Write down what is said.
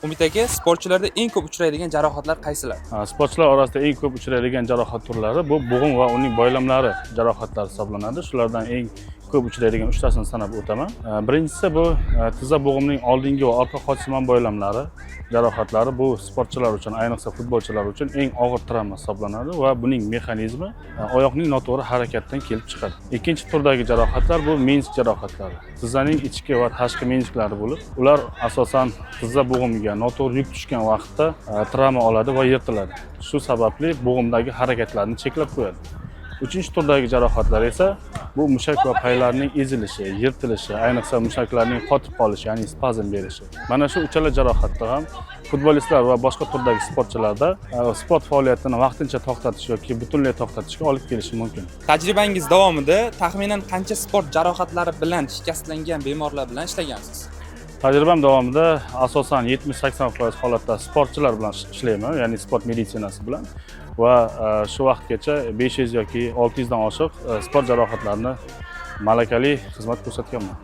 Umid aka, sportchilarda eng ko'p uchraydigan jarohatlar qaysilar? Sportchilar orasida eng ko'p uchraydigan jarohat turlari bu bo'g'im va uning boylamlari jarohatlari hisoblanadi. Shulardan eng ko'p uchraydigan 3 tasini sanab o'taman. Birinchisi bu tizza bo'g'imning oldingi va orqa qochsimon boylamlari jarohatlari. Bu sportchilar uchun, ayniqsa futbolchilar uchun eng og'ir travma hisoblanadi va buning mexanizmi oyoqning noto'g'ri harakatdan kelib chiqadi. Ikkinchi turdagi jarohatlar bu mensk jarohatlari. Tizzaning ichki va tashqi mensklari bo'lib, ular asosan tizza bo'g'imiga noto'g'ri yuk tushgan vaqtda travma oladi va yirtiladi. Shu sababli bo'g'imdagi harakatlarni cheklab qo'yadi. Uchinchi turdagi jarohatlar esa bu mushak va paylarning ezilishi, yirtilishi, ayniqsa mushaklarning qotib qolishi, ya'ni spazm berishi. Mana shu uchala jarohatda ham futbolistlar va boshqa turdagi sportchilarda sport faoliyatini vaqtincha to'xtatish yoki butunlay to'xtatishga olib kelishi mumkin. Tajribangiz davomida taxminan qancha sport jarohatlari bilan shikastlangan bemorlar bilan ishlagansiz? Tajribam davomida asosan 70-80% holatda sportchilar bilan ishlayman, ya'ni sport meditsinasi bilan va shu vaqtgacha 500 yoki 600 dan oshiq sport jarohatlarini malakali xizmat ko'rsatganman.